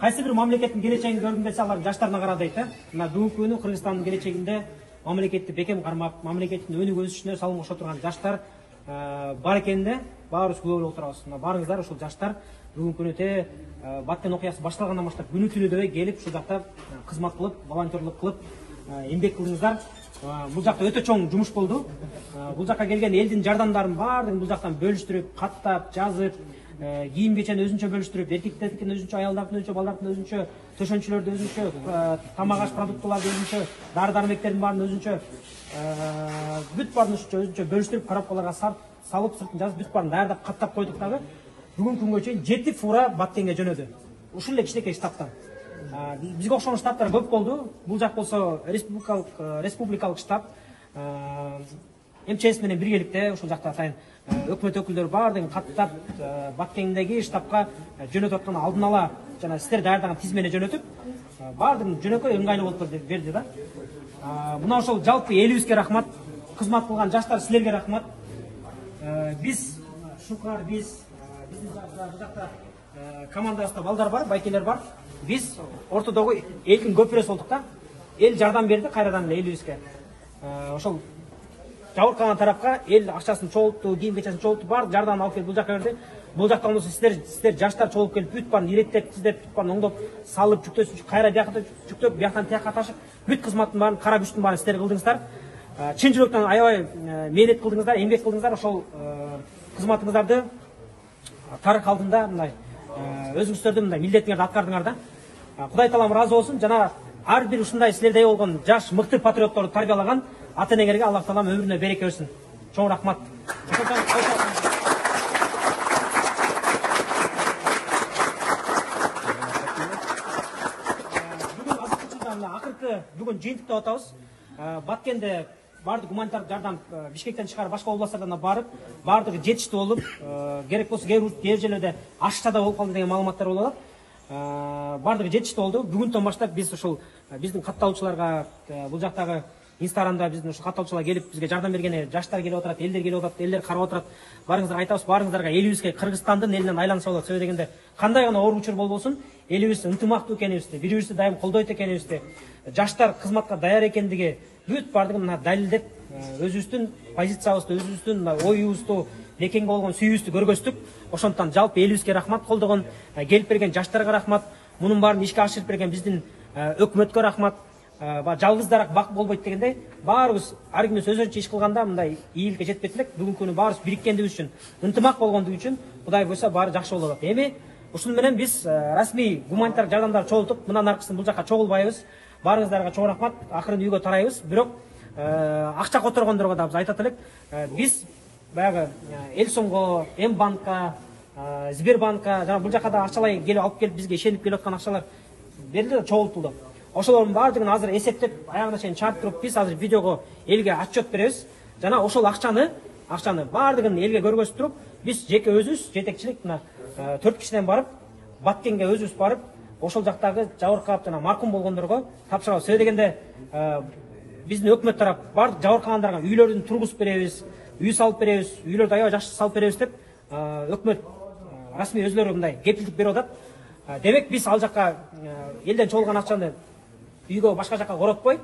кайсы бир мамлекеттин келечегин көргүм келсе алар жаштарына кара дейт да. Мына бүгүнкү күнү Кыргызстандын келечегинде мамлекетти бекем кармап, мамлекеттин өнүгүп өсүшүнө салым кошо турган жаштар бар экенине баарыбыз күбө болуп отурабыз. Мына баарыңыздар ушул жаштар бүгүнкү күнү те Баттен окуясы башталгандан баштап күнү түнү дебей келип ушул жакта кызмат кылып, волонтерлук кылып эмгек кылдыңыздар. Бул жакта өтө чоң жумуш болду. Бул жакка келген элдин жардамдарын баардыгын бул жактан бөлүштүрүп, каттап, жазып, кийим кечени өзүнчө бөлүштүрүп, эркектердикин өзүнчө, аялдардын өзүнчө, балдардын өзүнчө, төшөнчүлөрдү өзүнчө, тамак аш продуктыларды өзүнчө, дары-дармектердин баарын өзүнчө, бүт баарын өзүнчө бөлүштүрүп, коробкаларга салып, сыртын жазып, бүт баарын даярдап, каттап койдук дагы. Бүгүнкү күнгө чейин 7 фура Баттенге жөнөдү. Ушул эле кичинекей штабтан. Бизге окшогон штабтар көп болду. Бул жак болсо республикалык штаб. МЧС менен биргеликте ушул жакта атайын өкмөт өкүлдөрү баардыгын каттап Баттендеги штабка жөнөтүп аткан алдын ала жана сиздер даярдаган тизмени жөнөтүп, баардыгын жөнөкөй ыңгайлуу болуп берди да. Мына ошол жалпы элибизге рахмат, кызмат кылган жаштар силерге рахмат. Биз Шукар, биздин бул жакта командабызда балдар бар, байкелер бар. Биз ортодогу элдин көпүрөсү болдук да. Эл жардам берди кайрадан эле элибизге. Ошол жабыркаган тарапка эл акчасын чогултту, кийим кечесин чогултту, бар жардамын алып келип бул жакка берди. Бул жактан болсо сиздер жаштар чогулуп келип бүт баарын иреттеп, тиздеп, бүт баарын оңдоп, салып, жүктөсүн кайра биякка жүктөп, бияктан тияка ташып, бүт кызматтын баарын, кара күчтүн баарын сиздер кылдыңыздар. Чын жүрөктөн аябай мээнет кылдыңыздар, эмгек кылдыңыздар. Ошол кызматыңыздарды тарых алдында мындай өзүңүздөрдүн мындай милдетиңерди аткардыңар да. Кудай таалам ыраазы болсун. Жана ар бир ушундай силердей болгон жаш мыкты патриотторду тарбиялаган ата-энеңерге Аллах таалам өмүрүнө береке берсин. Чоң рахмат. Акыркы бүгүн жыйынтыктап атабыз. Баткенде баардык гуманитардык жардам Бишкектен чыгарып башка областтардан барып, баардыгы жетиштүү болуп, керек болсо кээ жерлерде ашта да болуп калды деген маалыматтар болуп атат. Баардыгы жетиштүү болду. Бүгүндөн баштап биз ушул биздин катталуучуларга бул жактагы Инстаграмда биздин ушул катталуучулар келип бизге жардам бергени жаштар келип отурат, элдер келип отурат, элдер карап отурат. Барыңыздарга айтабыз, барыңыздарга элибизге Кыргызстандын элинен айланса болот. Себеби дегенде кандай гана оор учур болбосун, элибиз ынтымактуу экенибизди, бири-бирибизди дайым колдойт экенибизди, жаштар кызматка даяр экендиги бүт баардыгын мына далилдеп, өзүбүздүн позициябызды, өзүбүздүн оюбузду, мекенге болгон сүйүүбүздү көргөздүк. Ошондуктан жалпы элибизге рахмат, колдогон, келип берген жаштарга рахмат, мунун баарын ишке ашырып берген биздин өкмөткө рахмат. Жалгыздараак бак болбойт дегендей, баарыбыз ар кимибиз өзүнчө иш кылганда мындай ийгиликке жетпек элек. Бүгүнкү күнү баарыбыз бириккендигибиз үчүн, ынтымак болгондугу үчүн Кудай буйрса баары жакшы болуп атат. Эми ушун менен биз расмий гуманитардык жардамдар чогултуп, мындан аркысын бул жакка чогулбайбыз. Баарыңыздарга чоң рахмат. Акырын үйгө тарайбыз. Бирок акча которгондорго да биз айтат элек. Биз баягы Элсомго, М-банкка, Сбербанкка жана бул жакка да акчалай келип алып келип бизге ишенип келип аткан акчалар берилди да чогултулду. Ошолордун баардыгын азыр эсептеп, аягына чейин чарт туруп биз азыр видеого элге отчет беребиз. Жана ошол акчаны баардыгын элге көргөзүп туруп, биз жеке өзүбүз жетекчилик мына 4 кишиден барып, Баткенге өзүбүз барып, ошол жактагы жабыркап жана маркум болгондорго тапшырабыз. Себеби дегенде биздин өкмөт тарап баардык жабыркагандарга үйлөрүн тургузуп беребиз, үй салып беребиз, үйлөрдү аябай жакшы салып беребиз деп өкмөт расмий өзлөрү мындай кепилдик берип атат. Демек биз ал жакка элден чогулган акчаны үйгө башка жакка коротпой,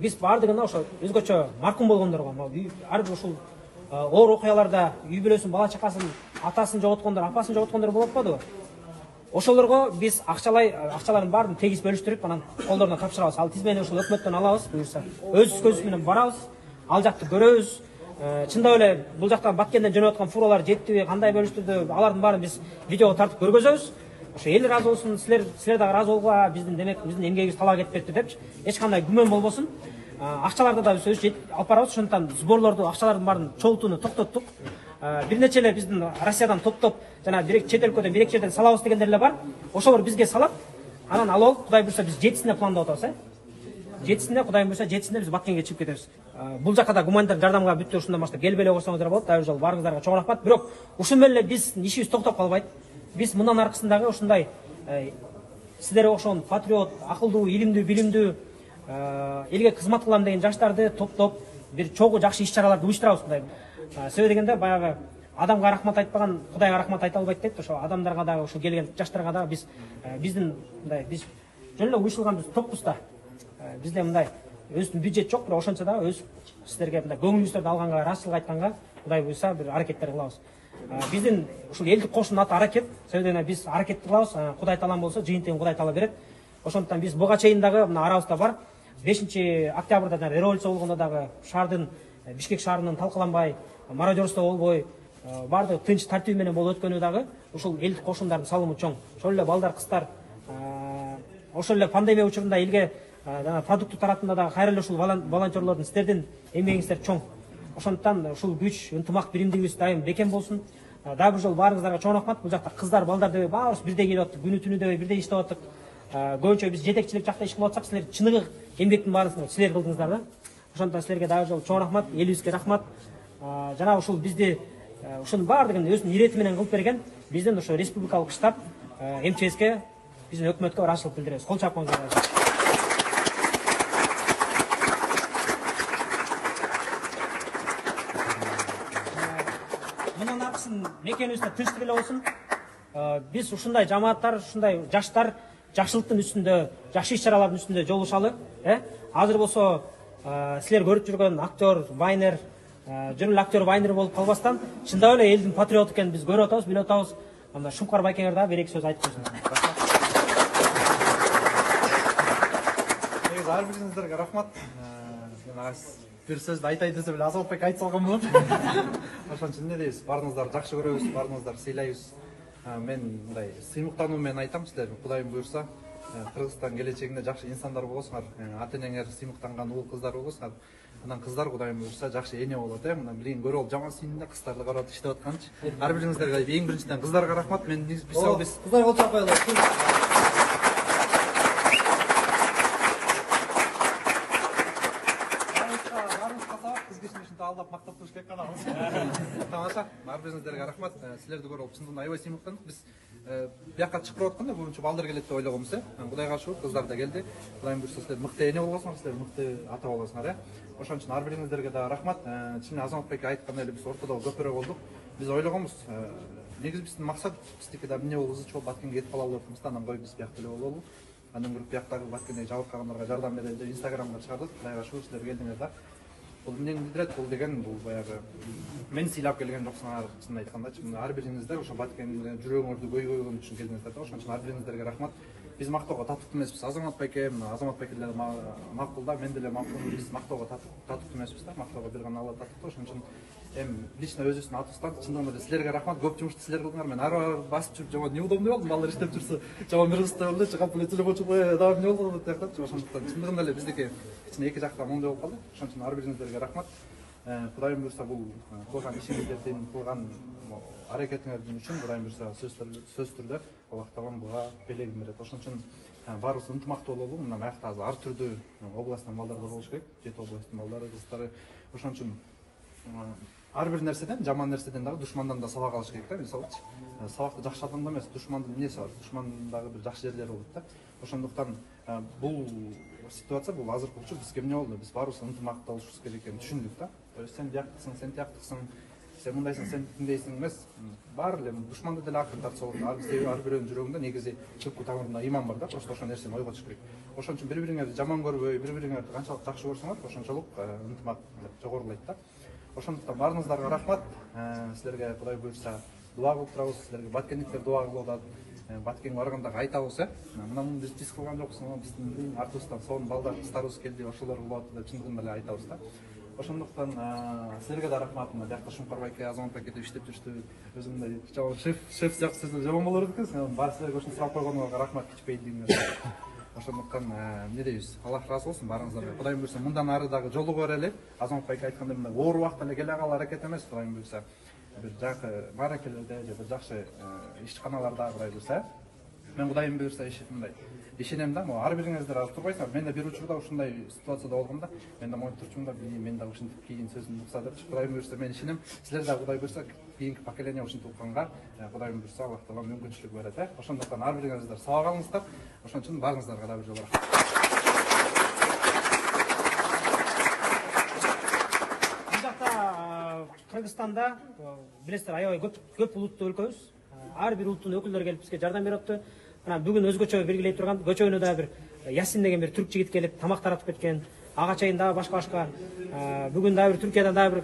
биз баардыгына ошо өзгөчө маркум болгондорго, ар бир ушул оор окуяларда үй бүлөсүн, бала чакасын, атасын жоготкондор, апасын жоготкондор болуп атпадыбы? Ошолорго биз акчалардын баарын тегиз бөлүштүрүп, анан колдоруна тапшырабыз. Ал тизмени ушул өкмөттөн алабыз, буюрса. Өз көзүбүз менен барабыз, ал жакты көрөбүз. Чындап эле бул жакта Баткенден жөнөп аткан фуралар жеттиби, кандай бөлүштүрдү, алардын баарын биз видеого тартып көргөзөбүз. Ошо эл ыраазы болсун, силер дагы ыраазы болгула, биздин демек биздин эмгегибиз талап кетпепти депчи, эч кандай күмөн болбосун. Акчаларды да биз өзүбүз алып барабыз. Ошондуктан сборлорду, акчалардын баарын чогултууну токтоттук. Бир нече эле биздин Россиядан топтоп, жана чет өлкөдөн бир-эки жерден салабыз дегендер эле бар. Ошолор бизге салат. Анан алып, Кудай буйрса биз 7сине пландап атабыз, 7сине, Кудай буйрса 7сине биз Баткенге чыгып кетебиз. Бул жакка да гуманитар жардамга бүттү ушундан баштап келбей эле койсоңуздар болот. Дайыр жол барыңыздарга чоң рахмат. Бирок ушун менен эле биздин ишибиз токтоп калбайт. Биз мындан аркысындагы ушундай сиздерге окшогон патриот, акылдуу, илимдүү, билимдүү, элге кызмат кылам деген жаштарды топтоп бир чогуу жакшы иш-чараларды уюштурабыз мындай. Себеби дегенде баягы адамға рахмат айтпаған Құдайға рахмат айта албайды дейді. Ошо адамдарға да, ошо келген жаштарға да биздин мындай биз жөн эле уюшулган биз топпуз да. Бизде мындай өзүнүн бюджет жок, бирок ошончо да өз силерге мындай көңүлүңүздөрдү алганга, ырашчылык айтканга Кудай буйрса бир аракеттер кылабыз. Биздин ушул элдик кошунун аты аракет. Себеби биз аракетти кылабыз. Кудай таалам болсо жыйынтыгын Кудай таала берет. Ошондуктан биз буга чейин дагы мына арабызда бар. 5-октябрда революция болгондо дагы шаардын Бишкек шаарынын талкаланбай, мародерство болбой, баардыгы тынч тартип менен болуп өткөнү дагы ушул элдик кошундардын салымы чоң. Ошол эле балдар, кыздар, ошол эле пандемия учурунда элге продукт таратында дагы кайра эле ушул волонтерлордун сиздердин эмгегиңиздер чоң. Ошондуктан ушул күч, ынтымак, биримдигибиз дайым бекем болсун. Дагы бир жолу баарыңыздарга чоң рахмат. Бул жакта кыздар, балдар дебей баарыбыз бирдей келип аттык, күнү түнү дебей бирдей иштеп аттык. Көбүнчө биз жетекчилик жакта иш кылып атсак, силер чыныгы эмгектин баарын силер кылдыңыздар да. Ошондуктан силерге дагы жолу чоң рахмат, элибизге рахмат. Жана ушул бизди ушунун баардыгын өзүнүн ирети менен кылып берген биздин ошо республикалык штаб МЧСке, биздин өкмөткө ырашчылык билдиребиз. Кол чапкыңыздар. Мунун аркысын мекенибизде тынчтык эле болсун. Биз ушундай жамааттар, ушундай жаштар жакшылыктын үстүндө, жакшы иш-чаралардын үстүндө жолугушалы. Азыр болсо силер көрүп жүргөн актер, вайнер, жөн эле актер, вайнер болуп калбастан, чындап эле элдин патриоту экенин биз көрүп атабыз, билип атабыз. Анда Шумкар байкеңер дагы бир-эки сөз айтып койсун. Ар бириңиздерге рахмат. Бир сөздү айтайын десе эле Азаматбек айтып салган болот. Ошон үчүн эмне дейбиз? Баарыңыздарды жакшы көрөбүз, баарыңыздарды сыйлайбыз. Мен мындай сыймыктануу менен айтам силерге, Кудайым буйрса, Кыргызстан келечегинде жакшы инсандар болосуңар, ата-энеңер сыймыктанган уул кыздар болосуңар. Анан кыздар Кудайым буйрса жакшы эне болот, мына билин көрүп алып жаман сүйүндү, кыздарды карап иштеп атканчы. Ар бириңиздерге эң биринчиден кыздарга рахмат. Мен биз кыздар кол чапкайлы. Алдап мактап туруш керек кана. Тамаша. Ар бириңиздерге рахмат. Силерди көрүп алып чындыгында аябай сыймыктандык. Биз бияка чыгып баратканда көбүнчө балдар келет деп ойлогонбуз, Кудайга шүгүр, кыздар да келди. Кудайым буйрса силер мыкты эне болгонсуңар, силер мыкты ата болосуңар, Ошон үчүн ар бириңиздерге да рахмат. Чын Азаматбек айткандай эле биз ортодо көпүрө болдук. Биз ойлогонбуз, негизи биздин максат биздики да эмне болобуз, чоң Баткенге кетип калалы деп атабыз, анан коюп биз биякта эле бололу. Андан көрүп бияктагы Баткендеги жабыркагандарга жардам берели деп Инстаграмга чыгардык. Кудайга шүгүр, силер келдиңер да. Бул эмнени билдирет? Бул деген бул баягы мен сыйлап келген жоксуңар, чын айткандачы. Ар бириңиздер ошо Баткенге жүрөгүңөрдү көйгөйгөн үчүн келдиңиздер да. Ошон үчүн ар бириңиздерге рахмат. Биз мактоого татыктуу эмеспиз. Азаматбек деле макул да, мен деле макул. Биз мактоого татыктуу эмеспиз да. Мактоого бир гана Алла татыктуу. Ошон үчүн лично өзүбүздүн атыбыздан чындыгында эле силерге рахмат. Көп жумушту силер кылдыңар. Мен ар басып жүрүп жаман неудобный болдум. Балдар иштеп жүрсө, жаман нервсиз болду. Чыгып эле телефон чукпай, дагы эмне болду деп тактачы. Ошондуктан чындыгында эле биздики кичине эки жакта мондой болуп калды. Ошон үчүн ар бириңиздерге рахмат. Кудайым буйрса бул кылган ишиңиздердин, кылган аракетиңердин үчүн Кудайым буйрса сөзсүз түрдө Аллах таалам буга белегин берет. Ошон үчүн баарыбыз ынтымактуу бололу. Мына биякта азыр ар түрдүү областтан балдар болуш керек. 7 областтын балдары, кыздары. Ошон үчүн ар бир нерседен, жаман нерседен дагы душмандан да сабак алыш керек да. Мисалычы, сабакты жакшы адамдан эмес, душмандын эмнеси бар? Душмандагы бир жакшы жерлери болот да. Ошондуктан бул ситуация, бул азыркы учур бизге эмне болду? Биз баарыбыз ынтымактуу болушубуз керек экенин түшүндүк да. То есть сен бияктыксың, сен тияктыксың, сен мындайсың, сен тиндейсиң эмес. Баары эле душманды деле акырын тартса болот. Ар бирөөнүн жүрөгүндө негизи түпкү тамырында иман бар да. Просто ошол нерсени ойго түшүш керек. Ошон үчүн бири-бириңерди жаман көрбөй, бири-бириңерди канчалык жакшы көрсөңөр, ошончолук ынтымак жогорулайт да. Ошондуктан баарыңыздарга рахмат. Силерге Кудай буйрса дуа кылып турабыз. Силерге баткендиктер дуа кылып атат. Баткенге барганда айтабыз, мына муну биз кылган жокпуз, биздин артыбыздан сонун балдар, кыздарыбыз келди, ошолор кылып атты деп чындыгында эле айтабыз да. Ошондуктан силерге да рахмат. Мына биякта Шумкар байке, Азаматбек деп иштеп жүрүштү. Өзүмдөй жаман шеф сыяктуу сөздөр жаман болор экен. Баары силерге ушуну сурап койгонуңарга рахмат, кичпейилдигиңер. Ошондуктан эмне дейбиз? Аллах ыраазы болсун баарыңыздарга. Кудайым буйрса мындан ары дагы жолуга берели. Азаматбек айткандай мындай оор убакта эле келе калуу аракет эмес. Кудайым буйрса бир жакшы мааракелерде же бир жакшы ишканаларда Кудай буйрса. Мен Кудайым буйрса мындай ишенем да. Ар бириңиздер азыр турбайсыңар. Мен да бир учурда ушундай ситуацияда болгомда, мен да моюнуп турчумун да, мен да ушинтип кийин сөзүн укса деп. Кудайым буйрса мен ишенем. Силер да Кудай буйрса кийинки поколение ушинтип укканга Кудайым буйрса Аллах таала мүмкүнчүлүк берет. Ошондуктан ар бириңиздер сабак алыңыздар. Ошон үчүн баарыңыздарга да бир жолу рахмат. Кыргызстанда билесиздер аябай көп улуттуу өлкөбүз. Ар бир улуттун өкүлдөрү келип бизге жардам берип атты. Анан бүгүн өзгөчө белгилей турган көчөгүнө дагы бир Ясин деген бир түрк жигит келип тамак таратып кеткен. Ага чейин дагы башка бүгүн дагы бир Түркиядан дагы бир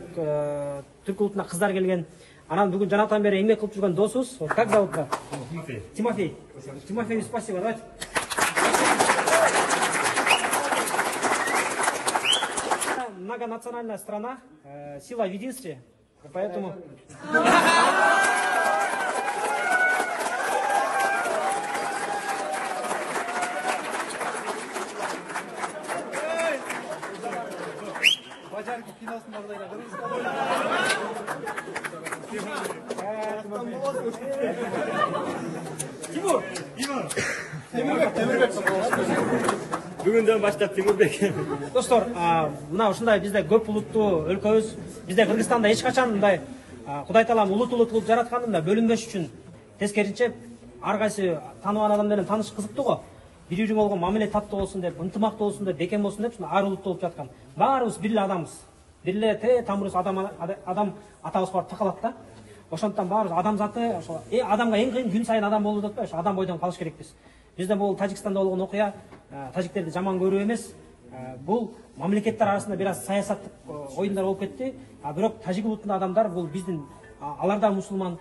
түрк улутунан кыздар келген. Анан бүгүн жанатан бери эмгек кылып жүргөн досубуз. Как зовут? Тимофей. Тимофей, спасибо. Давайте. Многонациональная страна, сила в единстве, поэтому... Бажарки киносындагыдай Тимур! Бүгүндөн баштап Тимурбек. Достор, мына ушундай бизде көп улуттуу өлкөбүз. Бизде Кыргызстанда эч качан мындай Кудай таалам улут кылып жаратканында бөлүнбөш үчүн тескеринче ар кайсы тааныбан адам менен тааныш кызыктуу го. Бири бирин болгон мамиле таттуу болсун деп, ынтымактуу болсун деп, бекем болсун деп ар улуттуу болуп жаткан. Баарыбыз бир эле адамбыз. Бир эле тамырыбыз адам атабыз барып такалат да. Ошондуктан баарыбыз адам заты, ошо адамга эң кыйын күн сайын адам болуп атпайбы? Ошо адам бойдон калыш керекпиз. Бизде бул Тажикстанда болгон окуя тажиктерди жаман көрүү эмес. Бул мамлекеттер арасында бир аз саясаттык оюндар болуп кетти. Бирок тажик улутунда адамдар бул биздин алар да мусулман,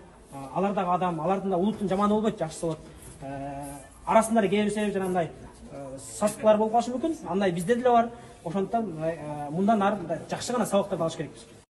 алар дагы адам, алардын да улуттун жаманы болбойт, жакшысы болот. Арасында кээ бир себеп жанагындай састыклар болуп калышы мүмкүн. Андай бизде деле бар. Ошондуктан мындан ары жакшы гана сабактарды алыш керекпиз.